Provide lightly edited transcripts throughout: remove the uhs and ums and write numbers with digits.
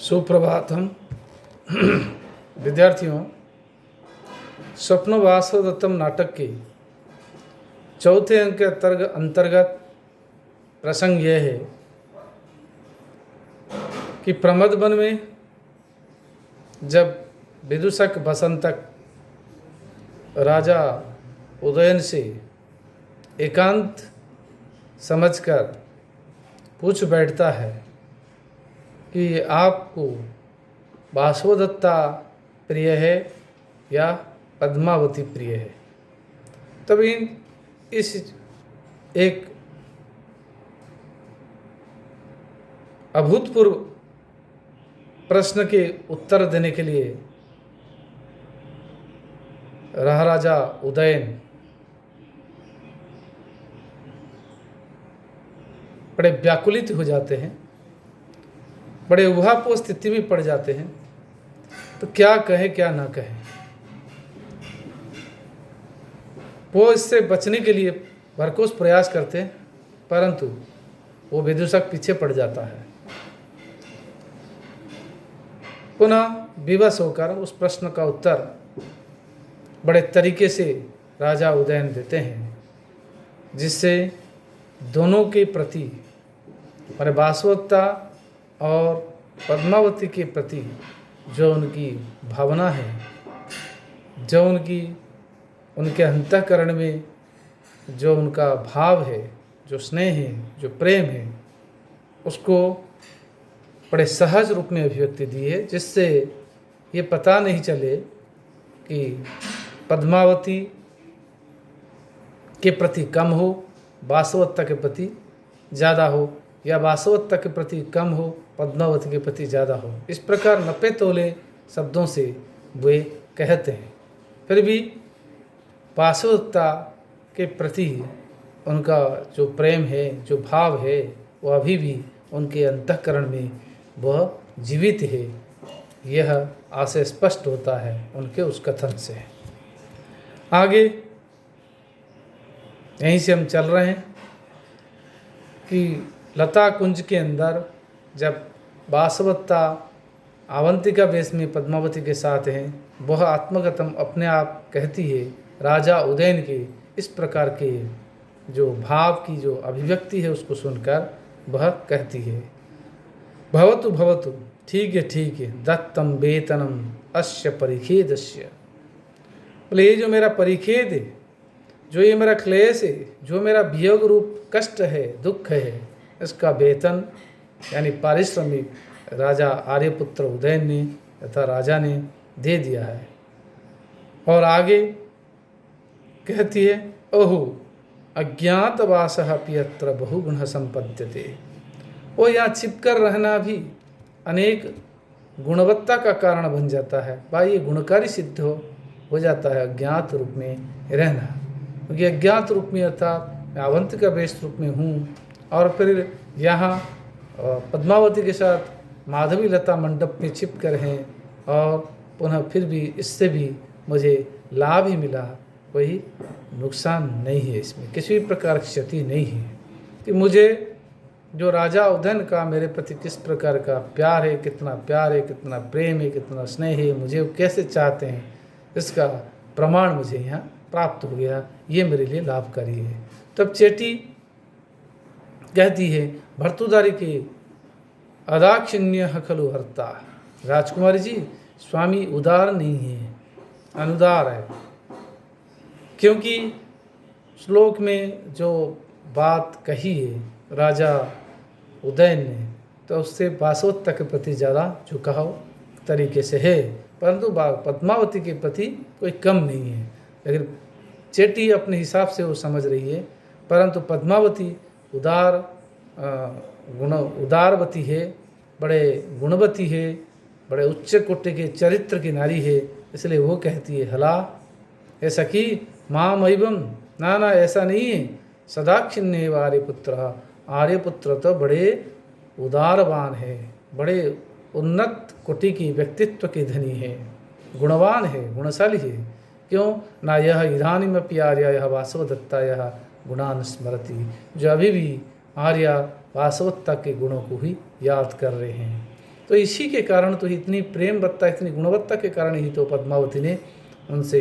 सुप्रभातम विद्यार्थियों। स्वप्न वासवदत्तम नाटक के चौथे अंक के अंतर्गत प्रसंग यह है कि प्रमद वन में जब विदूषक बसंतक राजा उदयन से एकांत समझकर पूछ बैठता है कि आपको वासवदत्ता प्रिय है या पद्मावती प्रिय है। तभी इस एक अभूतपूर्व प्रश्न के उत्तर देने के लिए राजा उदयन बड़े व्याकुलित हो जाते हैं, बड़े उहापोह स्थिति में पड़ जाते हैं। तो क्या कहे क्या ना कहे। वो इससे बचने के लिए भरपूर प्रयास करते हैं, परंतु वो विदूषक पीछे पड़ जाता है। पुनः विवश होकर उस प्रश्न का उत्तर बड़े तरीके से राजा उदयन देते हैं, जिससे दोनों के प्रति माने वासवदत्ता और पद्मावती के प्रति जो उनकी भावना है, जो उनके अंतःकरण में जो उनका भाव है, जो स्नेह है, जो प्रेम है, उसको बड़े सहज रूप में अभिव्यक्ति दी है, जिससे ये पता नहीं चले कि पद्मावती के प्रति कम हो, वासवदत्ता के प्रति ज़्यादा हो, या वासवदत्ता के प्रति कम हो, पद्मावती के प्रति ज़्यादा हो। इस प्रकार नपे तोले शब्दों से वे कहते हैं। फिर भी वासवदत्ता के प्रति उनका जो प्रेम है, जो भाव है, वह अभी भी उनके अंतःकरण में वह जीवित है। यह आशय स्पष्ट होता है उनके उस कथन से। आगे यहीं से हम चल रहे हैं कि लता कुंज के अंदर जब वासवदत्ता अवंतिका वेश में पद्मावती के साथ हैं, वह आत्मगतम अपने आप कहती है राजा उदयन के इस प्रकार के जो भाव की जो अभिव्यक्ति है उसको सुनकर वह कहती है, भवतु भवतु, ठीक है, दत्तम वेतनम अस्य परिखेदस्य। बोले ये जो मेरा परिखेद है, जो ये मेरा क्लेश है, जो मेरा वियोग रूप कष्ट है, दुख है, इसका वेतन यानी पारिश्रमिक राजा आर्यपुत्र उदयन ने तथा राजा ने दे दिया है। और आगे कहती है, ओहु अज्ञातवासः अपि अत्र बहुगुण संपद्यते। वो यहाँ छिपकर रहना भी अनेक गुणवत्ता का कारण बन जाता है। भाई ये गुणकारी सिद्ध हो जाता है अज्ञात रूप में रहना, क्योंकि अज्ञात रूप में अर्थात मैं अवंतिका वेश रूप में हूँ, और फिर यहाँ पद्मावती के साथ माधवी लता मंडप में छिप कर हैं, और पुनः फिर भी इससे भी मुझे लाभ ही मिला, कोई नुकसान नहीं है, इसमें किसी भी प्रकार की क्षति नहीं है। कि मुझे जो राजा उदयन का मेरे प्रति किस प्रकार का प्यार है, कितना प्यार है, कितना प्रेम है, कितना स्नेह है, मुझे वो कैसे चाहते हैं, इसका प्रमाण मुझे यहाँ प्राप्त हो गया। ये मेरे लिए लाभकारी है। तब चेटी कहती है, भर्तृदारी के अदाक्षिण्य खलु हरता। राजकुमारी जी, स्वामी उदार नहीं है, अनुदार है। क्योंकि श्लोक में जो बात कही है राजा उदयन ने, तो उससे वासवदत्ता के प्रति ज़्यादा झुकाव तरीके से है, परंतु पद्मावती के प्रति कोई कम नहीं है। लेकिन चेटी अपने हिसाब से वो समझ रही है, परंतु पद्मावती उदारवती है, बड़े गुणवती है, बड़े उच्च कोटि के चरित्र की नारी है। इसलिए वो कहती है, हला हे सखी माम एवं, ना ऐसा नहीं है, सदाक्षिण्य एवं आर्यपुत्र। आर्यपुत्र तो बड़े उदारवान है, बड़े उन्नत कोटि की व्यक्तित्व के धनी है, गुणवान है, गुणशाली है। क्यों ना यह इदानीमपि आर्या यह वासवदत्ता यह गुणान स्मरति, जो अभी भी आर्या वासवदत्ता के गुणों को ही याद कर रहे हैं। तो इसी के कारण तो इतनी प्रेमवत्ता, इतनी गुणवत्ता के कारण ही तो पद्मावती ने उनसे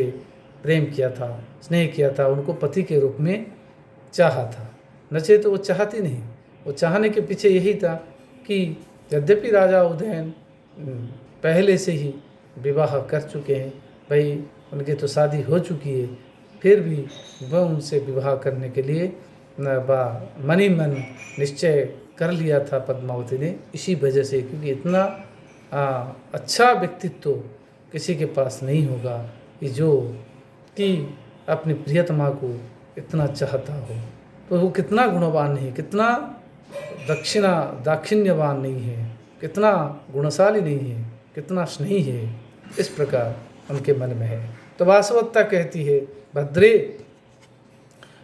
प्रेम किया था, स्नेह किया था, उनको पति के रूप में चाहा था। नचे तो वो चाहती नहीं। वो चाहने के पीछे यही था कि यद्यपि राजा उदयन पहले से ही विवाह कर चुके हैं, भाई उनकी तो शादी हो चुकी है, फिर भी वह उनसे विवाह करने के लिए मन ही मन निश्चय कर लिया था पद्मावती ने, इसी वजह से, क्योंकि इतना अच्छा व्यक्तित्व किसी के पास नहीं होगा कि जो कि अपनी प्रियतमा को इतना चाहता हो। तो वो कितना गुणवान नहीं, कितना दाक्षिण्यवान नहीं है, कितना गुणशाली नहीं है, कितना स्नेही है, इस प्रकार उनके मन में है। तो वासवत्ता कहती है, भद्रे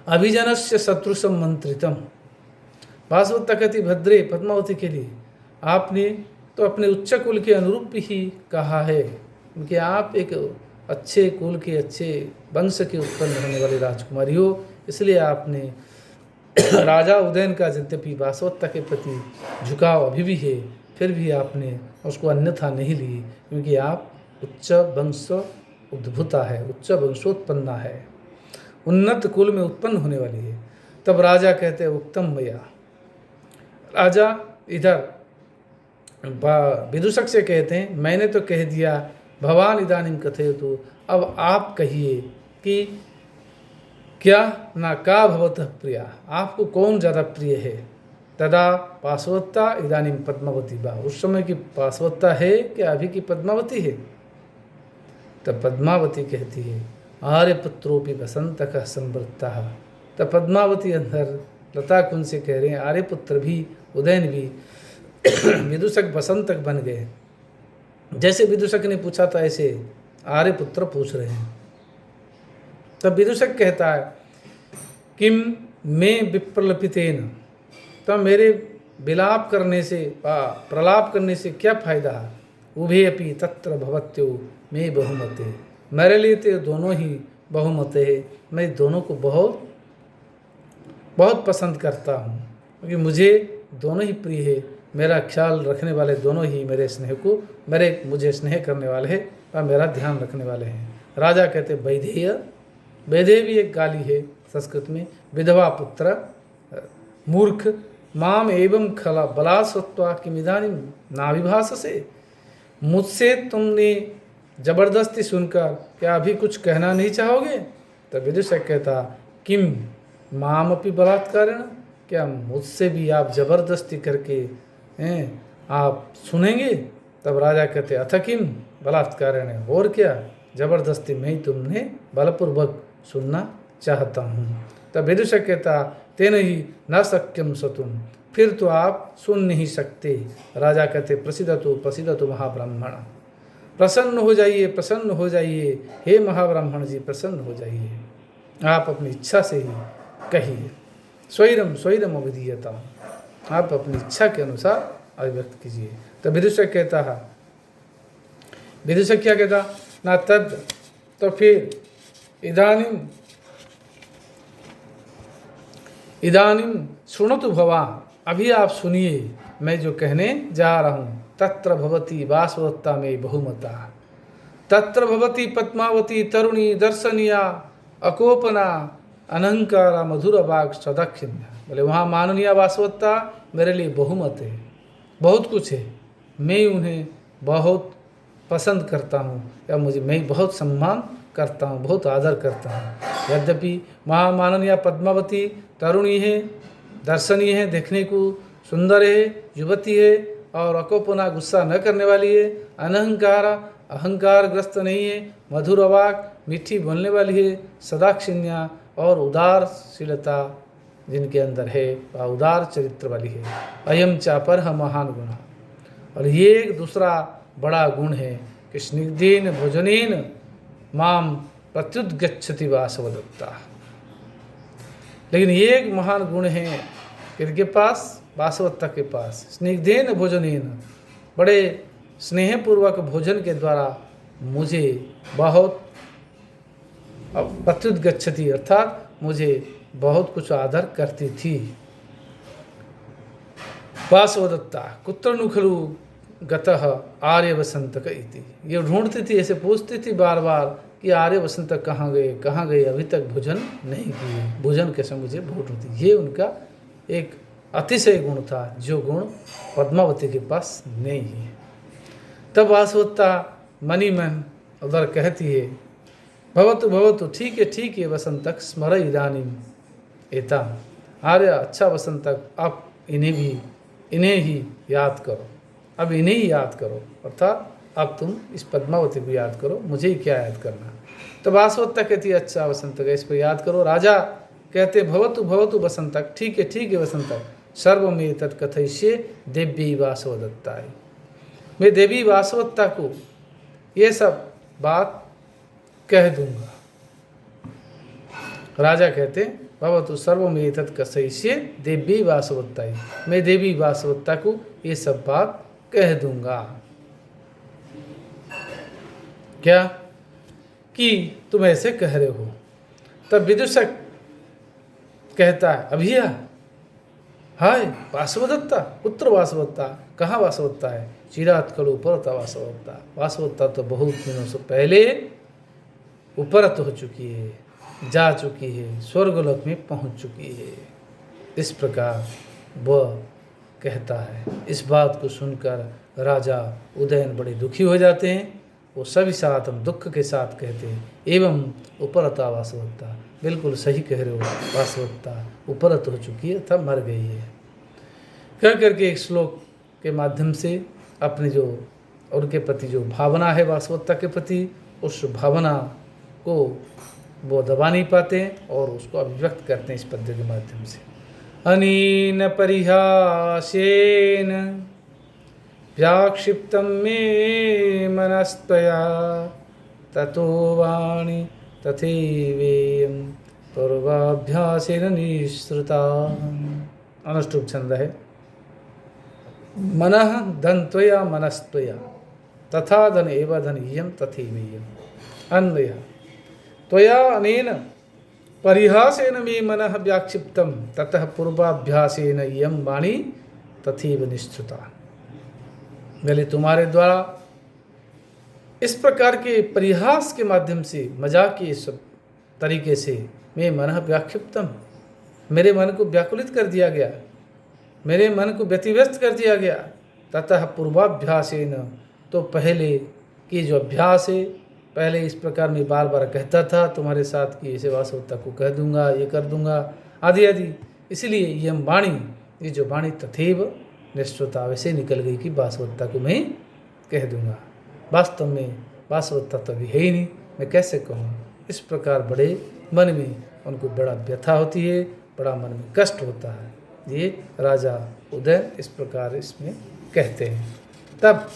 अभिजनस्य शत्रु सम्मंत्रितम। वासवत्ता कहती भद्रे, पद्मावती के लिए आपने तो अपने उच्च कुल के अनुरूप ही कहा है, क्योंकि आप एक अच्छे कुल के, अच्छे वंश के उत्पन्न होने वाली राजकुमारी हो, इसलिए आपने राजा उदयन का यद्यपि वासवत्ता के प्रति झुकाव अभी भी है, फिर भी आपने उसको अन्यथा नहीं ली, क्योंकि आप उच्च वंश उद्भुता है, उच्च वंशोत्पन्ना है, उन्नत कुल में उत्पन्न होने वाली है। तब राजा कहते हैं उत्तम मैया। राजा इधर विदूषक से कहते हैं, मैंने तो कह दिया, भवान इदानीं कथयतु, अब आप कहिए कि क्या ना का भवतः प्रिया, आपको कौन ज़्यादा प्रिय है। तदा पार्श्वत्ता इदानीं पद्मावती बा, उस समय की पार्श्वत्ता है क्या अभी की पद्मावती है। तब पद्मावती कहती है, आर्यपुत्रोपि बसंत का संवृत्ता। तब पद्मावती अंदर लता कुंज से कह रहे हैं, आर्यपुत्र भी, उदयन भी विदूषक बसंतक बन गए। जैसे विदूषक ने पूछा था ऐसे आर्यपुत्र पूछ रहे हैं। तब विदूषक कहता है, किम में विप्रलपितेन, तब मेरे विलाप करने से, प्रलाप करने से क्या फायदा। उभे अपि तत्र भवत्यो में बहुमते, मेरे लिए तो दोनों ही बहुमते है, मैं दोनों को बहुत बहुत पसंद करता हूँ, क्योंकि मुझे दोनों ही प्रिय है। मेरा ख्याल रखने वाले दोनों ही मेरे स्नेह को, मुझे स्नेह करने वाले हैं और मेरा ध्यान रखने वाले हैं। राजा कहते वैधेय, वैधेय भी एक गाली है संस्कृत में, विधवा पुत्र, मूर्ख, माम एवं खला बलासत्वा किमिदानीं नाभिभाष से, मुझसे तुमने जबरदस्ती सुनकर क्या अभी कुछ कहना नहीं चाहोगे। तब विदूषक कहता, किम माम अपि बलात्कारेण, क्या मुझसे भी आप जबरदस्ती करके आप सुनेंगे। तब राजा कहते, अथ किम बलात्कारेण, और क्या जबरदस्ती मैं तुमने बलपूर्वक सुनना चाहता हूँ। तब विदूषक कहता, तेन ही न शक्यम सतुम, फिर तो आप सुन नहीं सकते। राजा कहते, प्रसिद्धतु महाब्राह्मण, प्रसन्न हो जाइए, प्रसन्न हो जाइए, हे महाब्राह्मण जी प्रसन्न हो जाइए, आप अपनी इच्छा से ही कहिए। स्वैरम अविधीयता, आप अपनी इच्छा के अनुसार अभिव्यक्त कीजिए। तो विदूषक कहता है, विदूषक क्या कहता ना, तब तो फिर इदानीं सुनतु भवान, अभी आप सुनिए मैं जो कहने जा रहा हूँ। तत्र भवती वासवत्ता में बहुमता, तत्र भवती पद्मावती तरुणी दर्शनीया अकोपना अनंकारा मधुर वाग सदाक्षिण्या। बोले वहाँ माननीय वासवत्ता मेरे लिए बहुमत है, बहुत कुछ है, मैं उन्हें बहुत पसंद करता हूँ, या मैं बहुत सम्मान करता हूँ, बहुत आदर करता हूँ। यद्यपि वहाँ माननीय पद्मावती तरुणी है, दर्शनीय है, देखने को सुंदर है, युवती है, और अकोपना गुस्सा न करने वाली है, अहंकार ग्रस्त नहीं है, मधुर वाक मीठी बोलने वाली है, सदाक्षिण्या और उदारशीलता जिनके अंदर है, वह उदार चरित्र वाली है। अयम चापर महान गुण, और ये एक दूसरा बड़ा गुण है कि स्निग्धेन भोजनेन माम प्रत्युद्गच्छति वासवदत्ता। लेकिन ये एक महान गुण है किनके पास, वासवदत्ता के पास, स्निग्धेन भोजनेन, बड़े स्नेहपूर्वक भोजन के द्वारा मुझे बहुत प्रत्युद्गच्छति, अर्थात मुझे बहुत कुछ आदर करती थी। वासवदत्ता कुत्र नु खलु गतः आर्य वसंतक इति। ये ढूंढती थी, ऐसे पूछती थी बार बार कि आर्य वसंतक कहाँ गए, कहाँ गए, अभी तक भोजन नहीं किए, भोजन के समय मुझे भूख होती। ये उनका एक अतिशय गुण था, जो गुण पद्मावती के पास नहीं है। तब वासवदत्ता मनी मन उधर कहती है, भवतु भवतु, ठीक है वसंतक, स्मर इदानीम एता। आर्य, अच्छा वसंतक, अब इन्हें ही याद करो, अब इन्हें ही याद करो, अर्थात अब तुम इस पद्मावती को याद करो, मुझे ही क्या याद करना। तो वासवदत्ता कहती है, अच्छा वसंतक, इस पर याद करो। राजा कहते, भवतु भवतु वसंतक, ठीक है वसंतक, सर्वमें तत्कथयिष्ये देवी वासवदत्ताय। मैं देवी वासवदत्ता को ये सब बात कह दूंगा। राजा कहते, भवतु सर्वमें तत्कथयिष्ये देवी वासवदत्ताय, मैं देवी वासवदत्ता को ये सब बात कह दूंगा। क्या कि तुम ऐसे कह रहे हो। तब विदूषक कहता है, अभिया, हाय वासवदत्ता, पुत्र वासवदत्ता, कहाँ वासवदत्ता है। चिरात खलु उपरता वासवदत्ता, वासवदत्ता तो बहुत दिनों से पहले उपरत हो चुकी है, जा चुकी है, स्वर्गलोक में पहुंच चुकी है। इस प्रकार वह कहता है। इस बात को सुनकर राजा उदयन बड़े दुखी हो जाते हैं। वो सभी साथ हम दुख के साथ कहते हैं, एवं उपरता वासवदत्ता, बिल्कुल सही कह रहे हो, वासवदत्ता उपरत हो चुकी है, तब मर गई है। कह करके एक श्लोक के माध्यम से अपनी जो उनके प्रति जो भावना है वासवदत्ता के प्रति, उस भावना को वो दबा नहीं पाते हैं और उसको अभिव्यक्त करते हैं इस पद्य के माध्यम से। अनेन परिहासेन व्याक्षिप्तं मे मनस्त्वया, ततो वाणी तथैवेयं पूर्वाभ्यासेन निःसृता। अनुष्टुप छंद है। मनः धनत्वया मनस्त्वया, तथा धन एव धनीयं तथैवेयम्। अन्वय, त्वया अनेन परिहासेन मे मनः व्याक्षिप्तं, ततः पूर्वाभ्यासेन इयं वाणी तथैव निःसृता। पहले तुम्हारे द्वारा इस प्रकार के परिहास के माध्यम से, मजाक के सब तरीके से, मैं मन व्याक्षिप्तम, मेरे मन को व्याकुलित कर दिया गया, मेरे मन को व्यतिव्यस्त कर दिया गया। ततः पूर्वाभ्यासेन, तो पहले की जो अभ्यास है, पहले इस प्रकार मैं बार बार कहता था तुम्हारे साथ कि ऐसे वासवदत्ता को कह दूंगा, ये कर दूंगा, आदि आदि, इसलिए यह वाणी, ये जो वाणी तथैव निःसृता, वैसे निकल गई कि वासवदत्ता को मैं कह दूंगा। वास्तव में वासवदत्ता तो अभी है ही नहीं, मैं कैसे कहूँ। इस प्रकार बड़े मन में उनको बड़ा व्यथा होती है, बड़ा मन में कष्ट होता है। ये राजा उदयन इस प्रकार इसमें कहते हैं। तब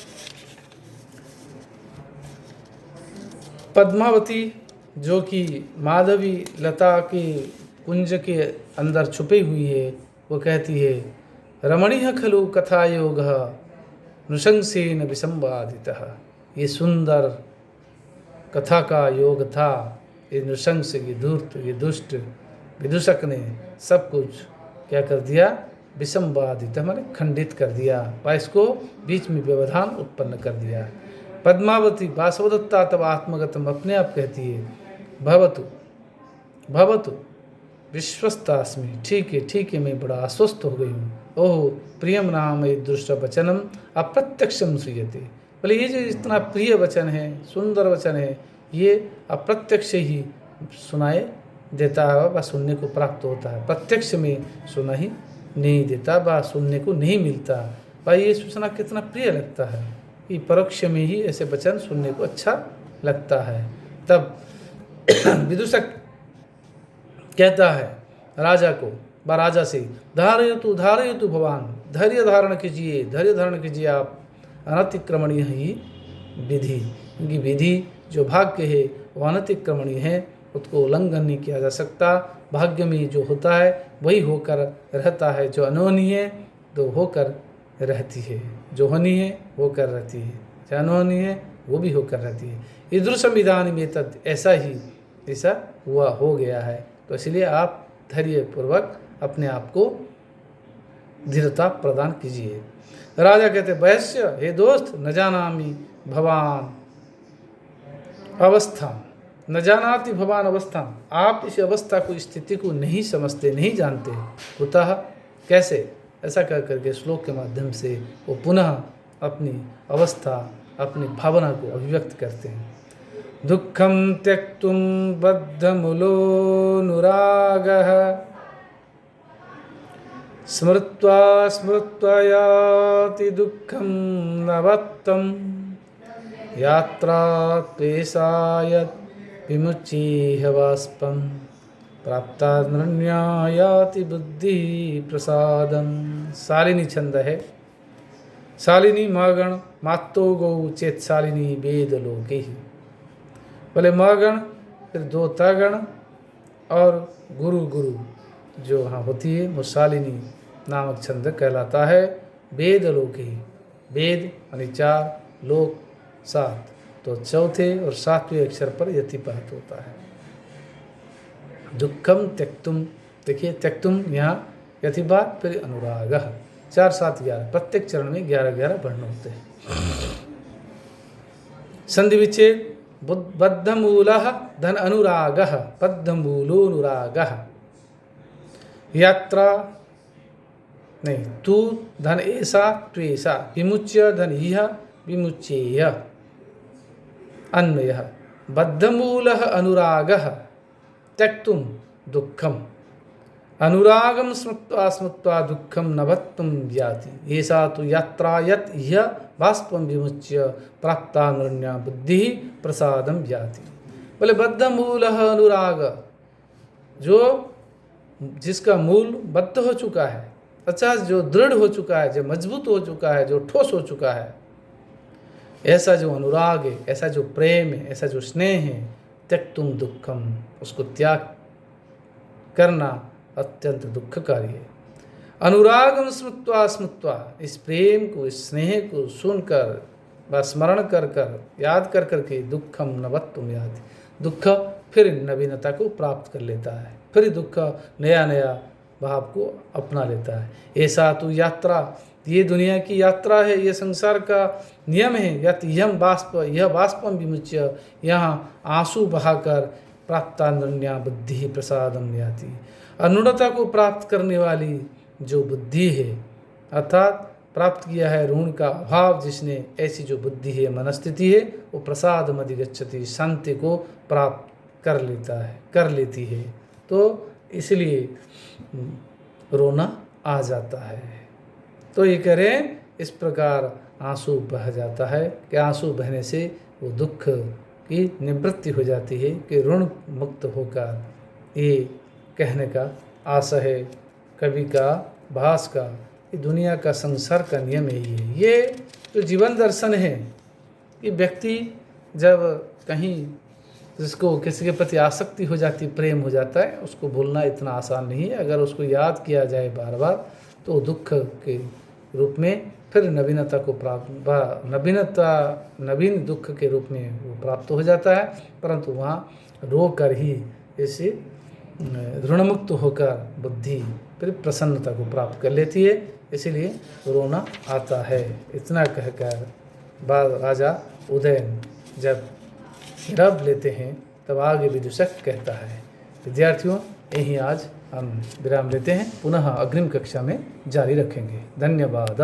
पद्मावती जो कि माधवी लता के कुंज के अंदर छुपी हुई है, वो कहती है, रमणीय खलु कथा योग नृशंसेन विसंवादितः। ये सुंदर कथा का योग था, ये नृशंस, ये धूर्त, ये दुष्ट विदूषक ने सब कुछ क्या कर दिया, विसंवादित, माने खंडित कर दिया, व इसको बीच में व्यवधान उत्पन्न कर दिया। पद्मावती वासवदत्ता तब आत्मगतम, अपने आप कहती है, भवतु भवतु विश्वस्तास्मि, ठीक है मैं बड़ा आश्वस्त हो गई हूँ। ओह प्रियम नाम दृष्ट वचनम अप्रत्यक्षम श्रूयते। बोले ये जो इतना प्रिय वचन है, सुंदर वचन है, ये अप्रत्यक्ष ही सुनाए देता है व सुनने को प्राप्त होता है। प्रत्यक्ष में सुना ही नहीं देता व सुनने को नहीं मिलता। भाई ये सूचना कितना प्रिय लगता है कि परोक्ष में ही ऐसे वचन सुनने को अच्छा लगता है। तब विदूषक कहता है राजा को, व राजा से, धारयतु भगवान, धैर्य धारण कीजिए आप, अनतिक्रमणीय ही विधि, क्योंकि विधि जो भाग्य है वो अनतिक्रमणीय है, उसको उल्लंघन नहीं किया जा सकता। भाग्य में जो होता है वही होकर रहता है, जो अनहोनी है तो होकर रहती है, जो होनी है होकर रहती है, जो अनहोनी है वो भी होकर रहती है। ईदृशम इदानीम एतद्, ऐसा हुआ हो गया है। तो इसलिए आप धैर्यपूर्वक अपने आप को धीरता प्रदान कीजिए। राजा कहते वैश्य, हे दोस्त, न जानामि भवान अवस्था, न जानाति भवान अवस्था, आप इस अवस्था को, स्थिति को नहीं समझते, नहीं जानते। कुतः, कैसे? ऐसा कह करके श्लोक के माध्यम से वो पुनः अपनी अवस्था, अपनी भावना को अभिव्यक्त करते हैं। दुःखं त्यक्तुं बद्धमूलोऽनुरागः, स्मृत्वा स्मृत्वा याति दुःखं नवत्तं, यात्रा त्वेषा यत् विमुच्येह बाष्पं, प्राप्तानन्या याति बुद्धि प्रसादं। शालिनी छंद है। शालिनी मगण मातो गौ चेत शालिनी वेद लोके। पहले मगण, फिर दो तगण और गुरु गुरु जो वहाँ होती है वो शालिनी नामक छंद कहलाता है। वेद लोके, वेद यानी 4, लोक 7, तो चौथे और 7वें अक्षर पर यतिपात होता है। दुःखम त्यक्तुम, देखिए त्यक्तुम यहाँ यतिपात, फिर अनुरागः, 4, 7, 11, प्रत्येक चरण में 11-11 वर्ण होते हैं। संधि विच्छेद। बद्धमूलः धन अनुरागः, बद्धमूलोनुरागः। यात्रा नहीं, तू धन ऐसा त्वेषा, विमुच्य धन इह विमुच्येय। अन्वयः बद्धमूलः अनुरागः त्यक्तुं दुःखम्, अनुरागं स्मृत्वा स्मृत्वा दुःखं नभत्तुं याति, एषा तु यात्रा यत् इह बाष्पं विमुच्य प्राप्ता नरण्या बुद्धि प्रसादं याति। बोले बद्धमूलः अनुराग, जो जिसका मूल बद्ध हो चुका है, अच्छा जो दृढ़ हो चुका है, जो मजबूत हो चुका है, जो ठोस हो चुका है, ऐसा जो अनुराग है, ऐसा जो प्रेम है, ऐसा जो स्नेह है, त्यक्तुम दुःखम, उसको त्याग करना अत्यंत दुखकारी है। अनुरागम स्मृत्वा स्मृत्वा, इस प्रेम को, इस स्नेह को सुनकर व स्मरण कर कर, याद कर कर के दुःखम नवत्तुम याति, दुख फिर नवीनता को प्राप्त कर लेता है, फिर दुख नया नया भाव को अपना लेता है। ऐसा तो यात्रा, ये दुनिया की यात्रा है, ये संसार का नियम है। यत यम बाष्प, यह बाष्पम विमुच्य, यहाँ आंसू बहाकर प्राप्तान्या बुद्धि प्रसादम याति, अनुणता को प्राप्त करने वाली जो बुद्धि है, अर्थात प्राप्त किया है ऋण का अभाव जिसने, ऐसी जो बुद्धि है, मनस्थिति है, वो प्रसाद मधिगच्छति, शांति को प्राप्त कर लेता है, कर लेती है। तो इसलिए रोना आ जाता है। तो ये करें, इस प्रकार आंसू बह जाता है कि आंसू बहने से वो दुख की निवृत्ति हो जाती है कि ऋण मुक्त होकर, ये कहने का आशय है कवि का, भास का। ये दुनिया का, संसार का नियम यही है। ये जो जीवन दर्शन है, कि व्यक्ति जब कहीं जिसको किसी के प्रति आसक्ति हो जाती, प्रेम हो जाता है, उसको भूलना इतना आसान नहीं है। अगर उसको याद किया जाए बार बार तो दुख के रूप में फिर नवीनता को प्राप्त, नवीन दुख के रूप में वो प्राप्त हो जाता है। परंतु वहाँ रो कर ही इसे ऋणमुक्त होकर बुद्धि फिर प्रसन्नता को प्राप्त कर लेती है, इसीलिए रोना आता है। इतना कहकर बाद राजा उदयन जब रब लेते हैं तब आगे विदूषक कहता है। विद्यार्थियों, यहीं आज हम विराम लेते हैं, पुनः अग्रिम कक्षा में जारी रखेंगे। धन्यवाद।